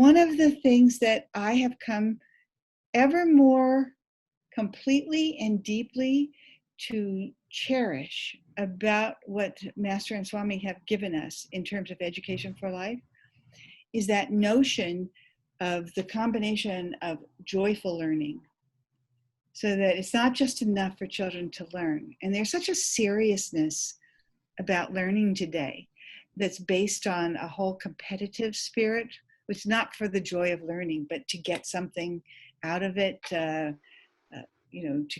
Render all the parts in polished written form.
one of the things that I have come ever more completely and deeply to cherish about what Master and Swami have given us in terms of education for life is that notion of the combination of joyful learning, so that it's not just enough for children to learn. And there's such a seriousness about learning today that's based on a whole competitive spirit, which is not for the joy of learning, but to get something out of it, to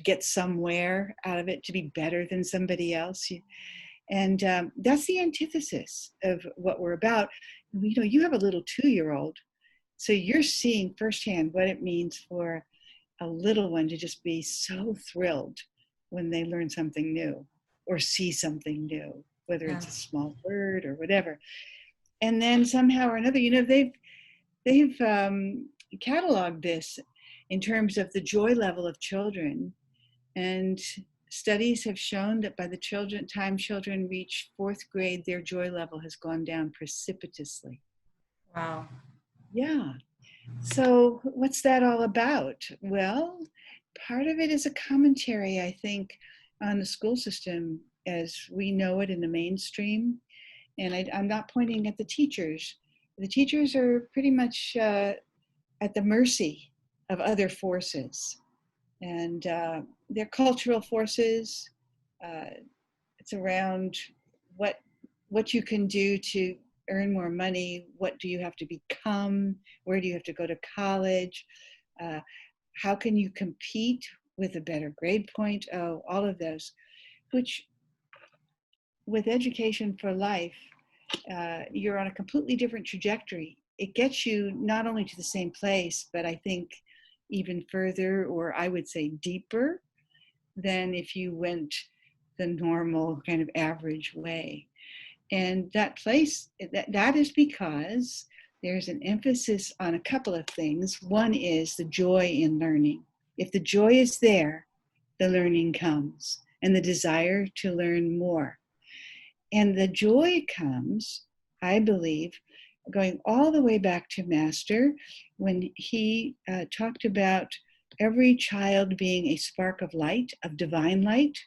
get somewhere out of it, to be better than somebody else. And that's the antithesis of what we're about. You have a little 2-year-old, so you're seeing firsthand what it means for a little one to just be so thrilled when they learn something new or see something new, whether it's a small word or whatever. And then somehow or another, they've cataloged this in terms of the joy level of children. And studies have shown that by the time children reach 4th grade, their joy level has gone down precipitously. Wow. Yeah. So what's that all about? Well, part of it is a commentary, I think, on the school system as we know it in the mainstream. And I'm not pointing at the teachers. The teachers are pretty much at the mercy of other forces. And they're cultural forces. It's around what you can do to earn more money, what do you have to become, where do you have to go to college, how can you compete with a better grade point, all of those, which with education for life, you're on a completely different trajectory. It gets you not only to the same place, but I think even further, or I would say deeper, than if you went the normal kind of average way. And that place, that is because there's an emphasis on a couple of things. One is the joy in learning. If the joy is there, the learning comes, and the desire to learn more. And the joy comes, I believe, going all the way back to Master, when he talked about every child being a spark of light, of divine light,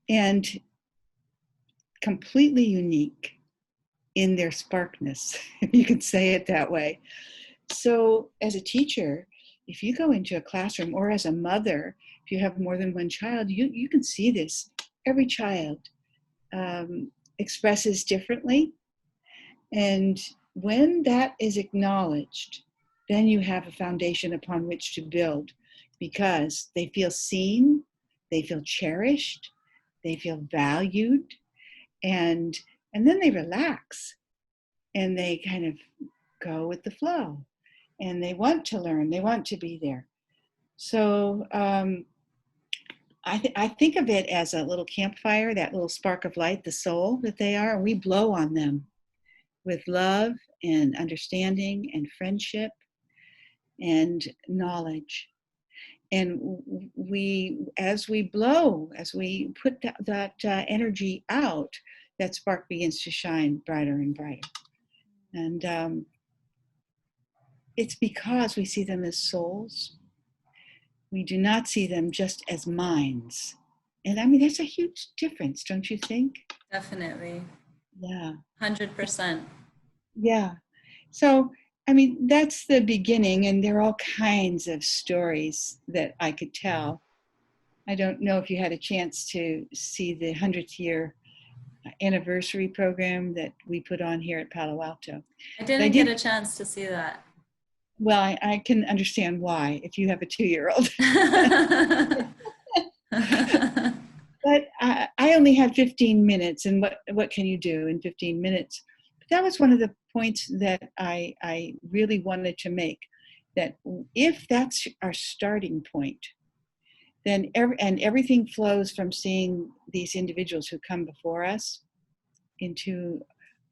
and completely unique in their sparkness, if you could say it that way. So as a teacher, if you go into a classroom, or as a mother, if you have more than one child, you can see this. Every child expresses differently. And when that is acknowledged, then you have a foundation upon which to build, because they feel seen, they feel cherished, they feel valued, and then they relax and they kind of go with the flow, and they want to learn, they want to be there. So I think of it as a little campfire, that little spark of light, the soul that they are, and we blow on them with love and understanding and friendship and knowledge. And as we blow, as we put that energy out, that spark begins to shine brighter and brighter. And it's because we see them as souls. We do not see them just as minds. And I mean, that's a huge difference, don't you think? Definitely. Yeah. 100%. Yeah. So, I mean, that's the beginning, and there are all kinds of stories that I could tell. I don't know if you had a chance to see the 100th year anniversary program that we put on here at Palo Alto. I didn't get a chance to see that. Well, I can understand why, if you have a 2-year-old. But I only had 15 minutes, and what can you do in 15 minutes? But that was one of the points that I really wanted to make, that if that's our starting point, then everything flows from seeing these individuals who come before us into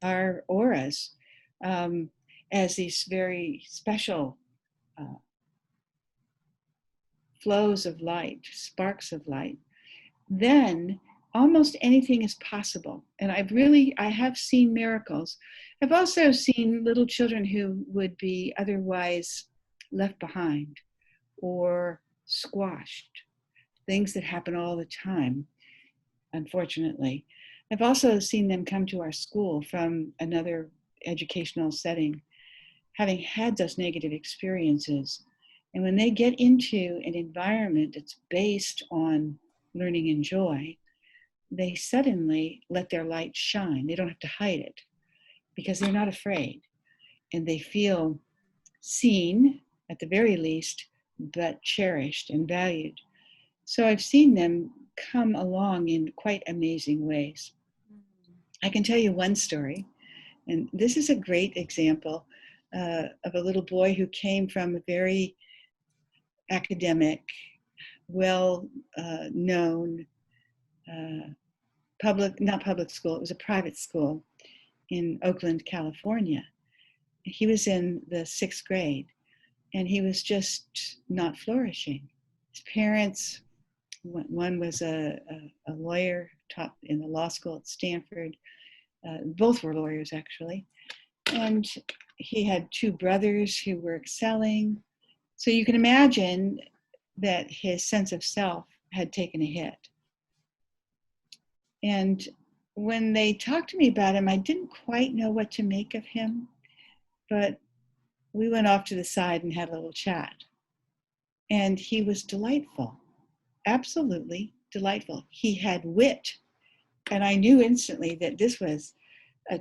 our auras as these very special flows of light, sparks of light. Then almost anything is possible. And I have seen miracles. I've also seen little children who would be otherwise left behind or squashed, things that happen all the time, unfortunately. I've also seen them come to our school from another educational setting, having had those negative experiences. And when they get into an environment that's based on learning and joy, they suddenly let their light shine. They don't have to hide it because they're not afraid, and they feel seen at the very least, but cherished and valued. So I've seen them come along in quite amazing ways. I can tell you one story, and this is a great example of a little boy who came from a very academic, well known not public school, it was a private school in Oakland, California. He was in the 6th grade, and he was just not flourishing. His parents, one was a lawyer, taught in the law school at Stanford. Both were lawyers, actually. And he had 2 brothers who were excelling. So you can imagine that his sense of self had taken a hit. And when they talked to me about him, I didn't quite know what to make of him, but we went off to the side and had a little chat. And he was delightful, absolutely delightful. He had wit, and I knew instantly that this was a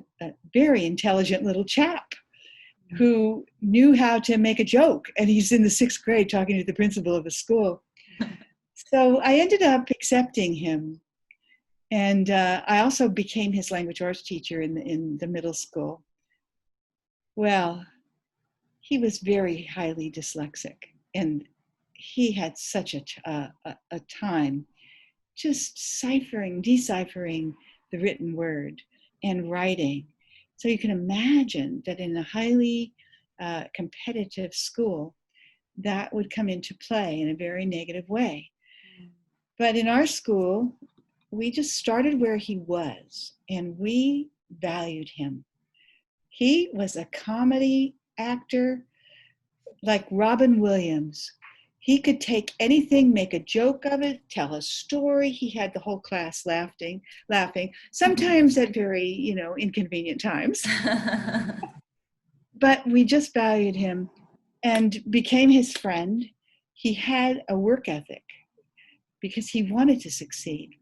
very intelligent little chap who knew how to make a joke, and he's in the 6th grade talking to the principal of the school. So I ended up accepting him, and I also became his language arts teacher in the middle school. Well, he was very highly dyslexic, and he had such a time just deciphering the written word and writing. So you can imagine that in a highly competitive school, that would come into play in a very negative way. But in our school, we just started where he was, and we valued him. He was a comedy actor like Robin Williams. He could take anything, make a joke of it, tell a story. He had the whole class laughing, sometimes at very, inconvenient times. But we just valued him and became his friend. He had a work ethic because he wanted to succeed.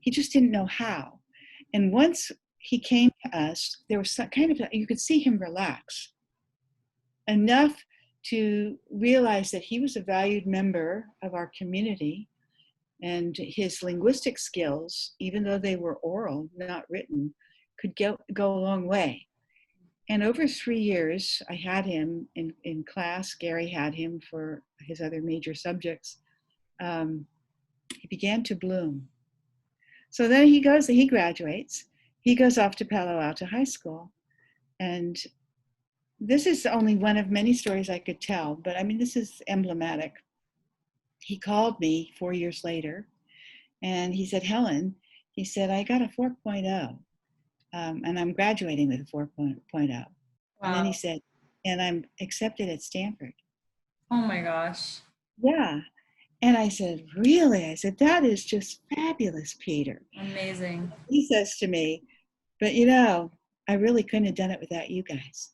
He just didn't know how. And once he came to us, there was some kind of, you could see him relax enough to realize that he was a valued member of our community, and his linguistic skills, even though they were oral, not written, could go a long way. And over 3 years, I had him in class. Gary had him for his other major subjects. He began to bloom. So then he graduates. He goes off to Palo Alto High School. And this is only one of many stories I could tell, but I mean, this is emblematic. He called me 4 years later, and he said, Helen, he said, I got a 4.0, and I'm graduating with a 4.0. Wow. And then he said, and I'm accepted at Stanford. Oh my gosh. Yeah. And I said, really? I said, that is just fabulous, Peter. Amazing. He says to me, but I really couldn't have done it without you guys.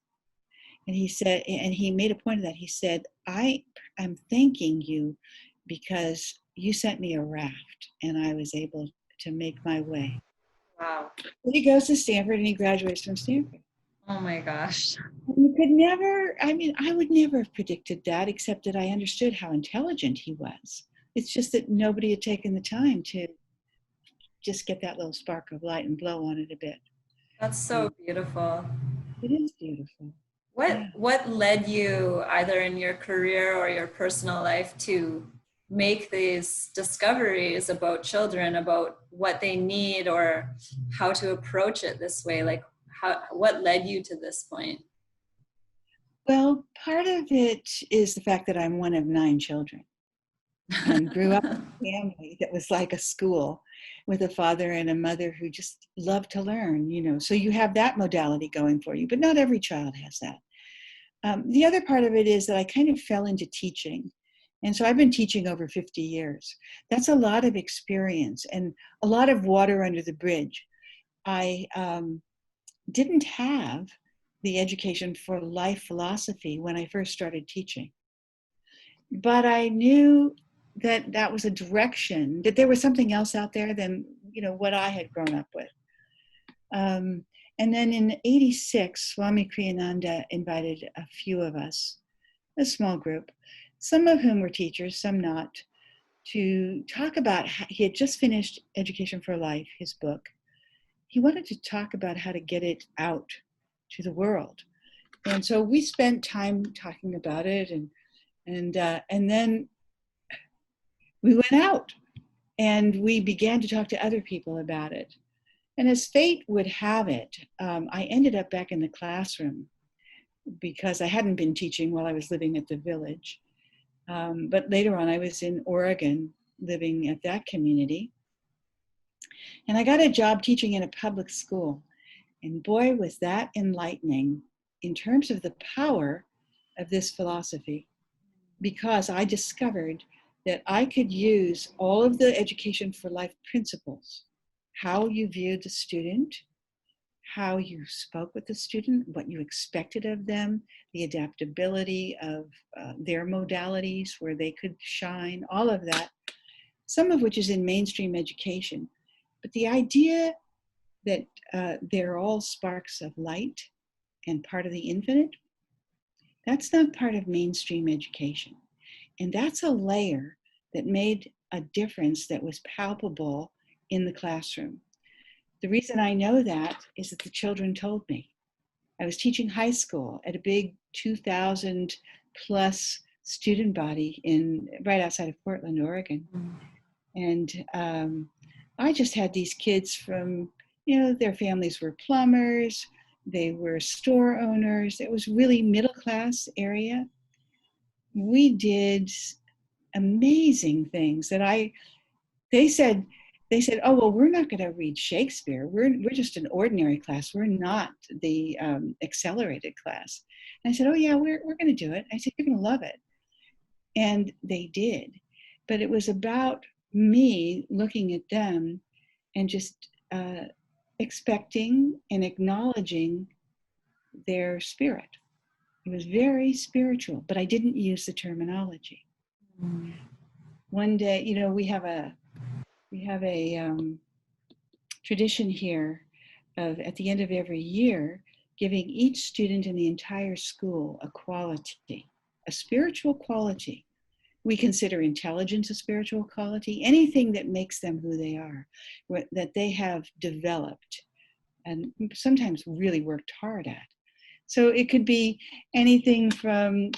And he said, and he made a point of that. He said, I'm thanking you because you sent me a raft and I was able to make my way. Wow. But he goes to Stanford and he graduates from Stanford. Oh my gosh. You could never, I would never have predicted that, except that I understood how intelligent he was. It's just that nobody had taken the time to just get that little spark of light and blow on it a bit. That's so beautiful. It is beautiful. What led you either in your career or your personal life to make these discoveries about children, about what they need or how to approach it this way? Like what led you to this point? Well, part of it is the fact that I'm one of 9 children and grew up in a family that was like a school. with a father and a mother who just love to learn, you know. So you have that modality going for you, but not every child has that. The other part of it is that I kind of fell into teaching. And so I've been teaching over 50 years. That's a lot of experience and a lot of water under the bridge. I didn't have the education for life philosophy when I first started teaching. But I knew that that was a direction, that there was something else out there than, you know, what I had grown up with. And then in '86, Swami Kriyananda invited a few of us, a small group, some of whom were teachers, some not, to talk about how he had just finished Education for Life, his book. He wanted to talk about how to get it out to the world. And so we spent time talking about it, and then we went out and we began to talk to other people about it. And as fate would have it, I ended up back in the classroom because I hadn't been teaching while I was living at the village. But later on, I was in Oregon living at that community. And I got a job teaching in a public school. And boy, was that enlightening in terms of the power of this philosophy, because I discovered that I could use all of the Education for Life principles, how you viewed the student, how you spoke with the student, what you expected of them, the adaptability of their modalities where they could shine, all of that, some of which is in mainstream education. But the idea that they're all sparks of light and part of the infinite, that's not part of mainstream education. And that's a layer that made a difference that was palpable in the classroom. The reason I know that is that the children told me. I was teaching high school at a big 2,000 plus student body right outside of Portland, Oregon. And I just had these kids from, you know, their families were plumbers, they were store owners. It was really middle class area. We did amazing things that they said, oh, well, we're not going to read Shakespeare. We're just an ordinary class. We're not the accelerated class. And I said, oh, yeah, we're going to do it. I said, you're going to love it. And they did. But it was about me looking at them and just expecting and acknowledging their spirit. It was very spiritual, but I didn't use the terminology. One day, you know, we have a tradition here of, at the end of every year, giving each student in the entire school a quality, a spiritual quality. We consider intelligence a spiritual quality, anything that makes them who they are, that they have developed and sometimes really worked hard at. So it could be anything from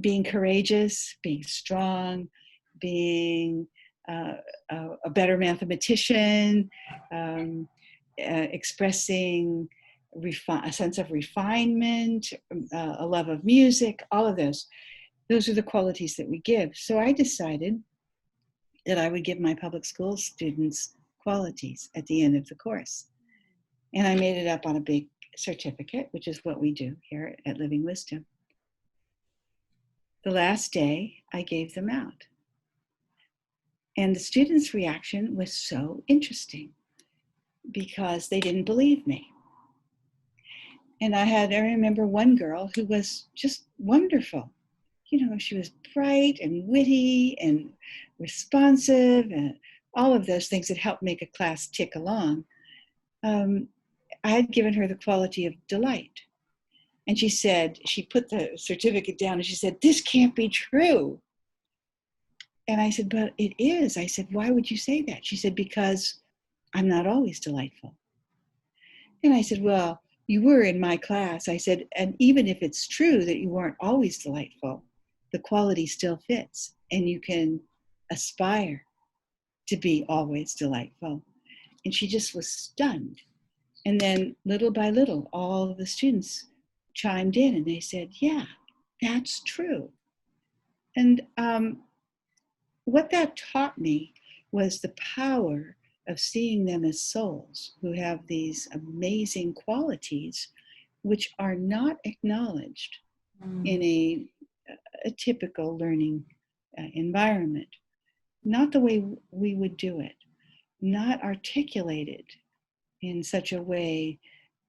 being courageous, being strong, being a better mathematician, expressing a sense of refinement, a love of music, all of those. Those are the qualities that we give. So I decided that I would give my public school students qualities at the end of the course. And I made it up on a big certificate, which is what we do here at Living Wisdom. The last day, I gave them out. And the students' reaction was so interesting because they didn't believe me. And I remember one girl who was just wonderful. You know, she was bright and witty and responsive and all of those things that help make a class tick along. I had given her the quality of delight. And she said, she put the certificate down and she said, "This can't be true." And I said, "But it is." I said, "Why would you say that?" She said, "Because I'm not always delightful." And I said, "Well, you were in my class." I said, "And even if it's true that you weren't always delightful, the quality still fits and you can aspire to be always delightful." And she just was stunned. And then little by little, all of the students chimed in and they said, "Yeah, that's true." And what that taught me was the power of seeing them as souls who have these amazing qualities which are not acknowledged in a typical learning environment. Not the way we would do it, not articulated in such a way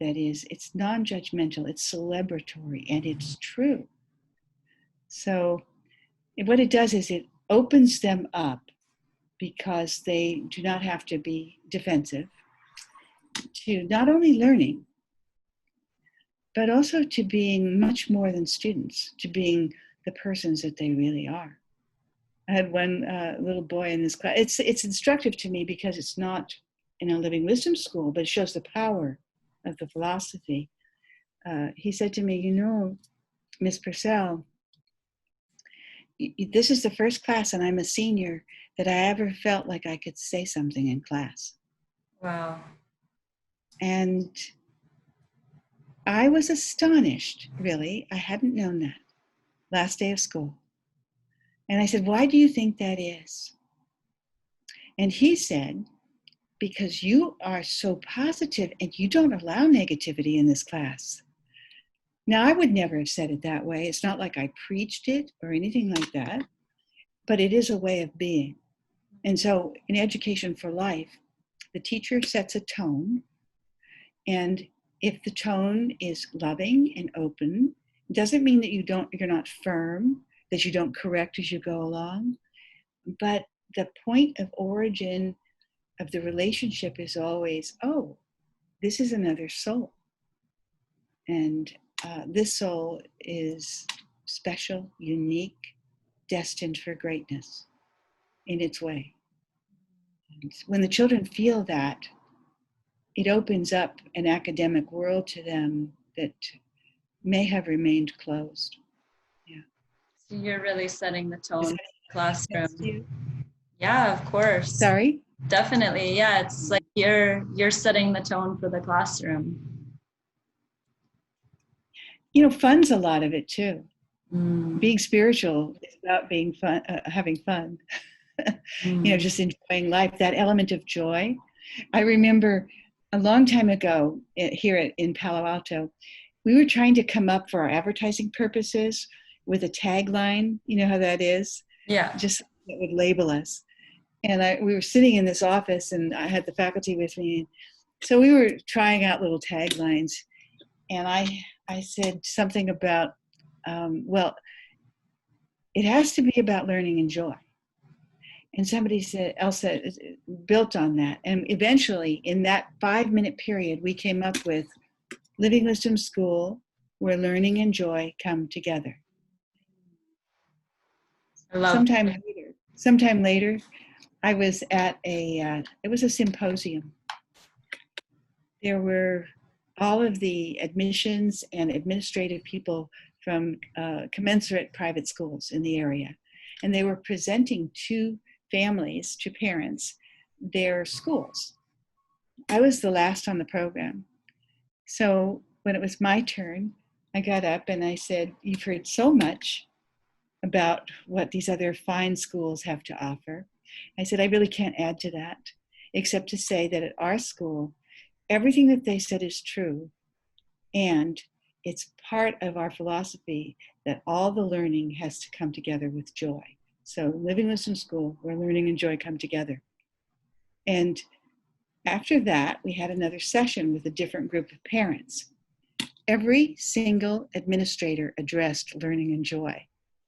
that is, it's non-judgmental, it's celebratory, and it's true. So what it does is it opens them up because they do not have to be defensive to not only learning, but also to being much more than students, to being the persons that they really are. I had one little boy in this class. It's instructive to me because it's not in a living wisdom school, but it shows the power of the philosophy. He said to me, Miss Purcell, this is the first class, and I'm a senior, that I ever felt like I could say something in class. Wow. And I was astonished, really. I hadn't known that. Last day of school. And I said, why do you think that is? And he said, because you are so positive and you don't allow negativity in this class. Now, I would never have said it that way. It's not like I preached it or anything like that, but it is a way of being. And so in Education for Life, the teacher sets a tone. And if the tone is loving and open, it doesn't mean that you're not firm, that you don't correct as you go along. But the point of origin of the relationship is always, oh, this is another soul. And this soul is special, unique, destined for greatness in its way. And when the children feel that, it opens up an academic world to them that may have remained closed. Yeah. So you're really setting the tone in the classroom. You? Yeah, of course. Sorry? Definitely. Yeah, it's like you're setting the tone for the classroom. Fun's a lot of it too. Being spiritual is about being fun, having fun. Just enjoying life, that element of joy. I remember a long time ago here in Palo Alto, we were trying to come up for our advertising purposes with a tagline. You know how that is? Yeah. Just that would label us. And we were sitting in this office, and I had the faculty with me. So we were trying out little taglines. And I said something about, it has to be about learning and joy. And somebody else said, built on that. And eventually, in that 5-minute period, we came up with Living Wisdom School, where learning and joy come together. I love Sometime later, I was at it was a symposium. There were all of the admissions and administrative people from commensurate private schools in the area. And they were presenting to families, to parents, their schools. I was the last on the program. So when it was my turn, I got up and I said, you've heard so much about what these other fine schools have to offer. I said, I really can't add to that, except to say that at our school, everything that they said is true. And it's part of our philosophy that all the learning has to come together with joy. So Living Wisdom School, where learning and joy come together. And after that, we had another session with a different group of parents. Every single administrator addressed learning and joy.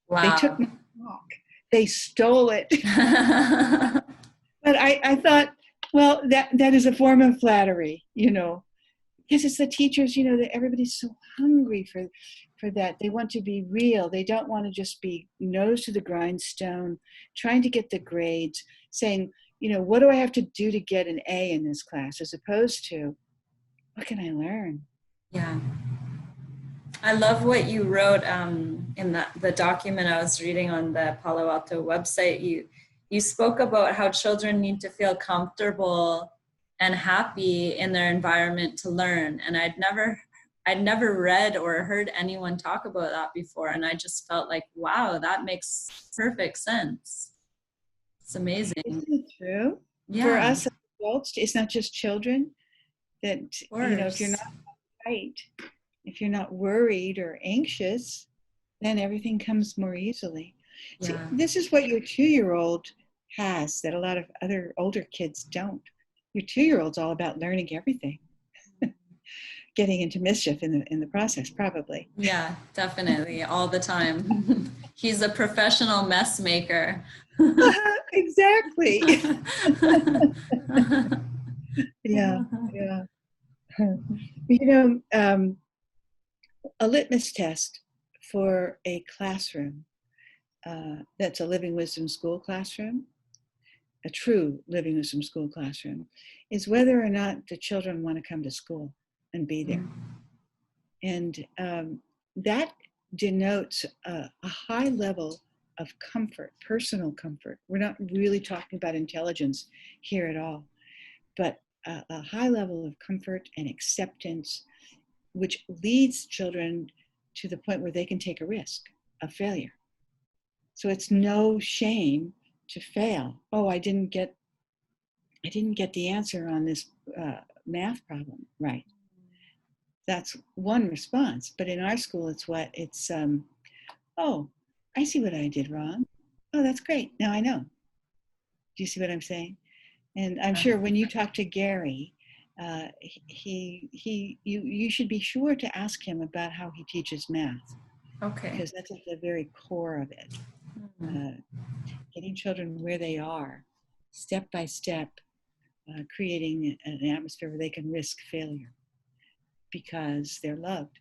Wow. They took my talk. They stole it. But I thought, well, that is a form of flattery, because it's the teachers, that everybody's so hungry for that. They want to be real. They don't want to just be nose to the grindstone, trying to get the grades, saying, what do I have to do to get an A in this class, as opposed to, what can I learn? Yeah. I love what you wrote in the document I was reading on the Palo Alto website. You spoke about how children need to feel comfortable and happy in their environment to learn. And I'd never read or heard anyone talk about that before. And I just felt like, wow, that makes perfect sense. It's amazing. Isn't it true? Yeah. For us adults, it's not just children, that, Of if you're not course. right, if you're not worried or anxious, then everything comes more easily. See, Yeah. this is what your 2-year-old has that a lot of other older kids don't. Your 2-year-old's all about learning everything, getting into mischief in the process, probably. Yeah, definitely. All the time. He's a professional mess maker. Exactly. Yeah, yeah. You know, a litmus test for a classroom that's a Living Wisdom School classroom, a true Living Wisdom School classroom, is whether or not the children want to come to school and be there. And that denotes a high level of comfort, personal comfort. We're not really talking about intelligence here at all, but a high level of comfort and acceptance, which leads children to the point where they can take a risk of failure. So it's no shame to fail. Oh, I didn't get the answer on this math problem right. That's one response. But in our school, oh, I see what I did wrong. Oh, that's great. Now I know. Do you see what I'm saying? And I'm sure when you talk to Gary, you should be sure to ask him about how he teaches math, Okay. because that's at the very core of it. Uh, Getting children where they are, step by step, creating an atmosphere where they can risk failure because they're loved.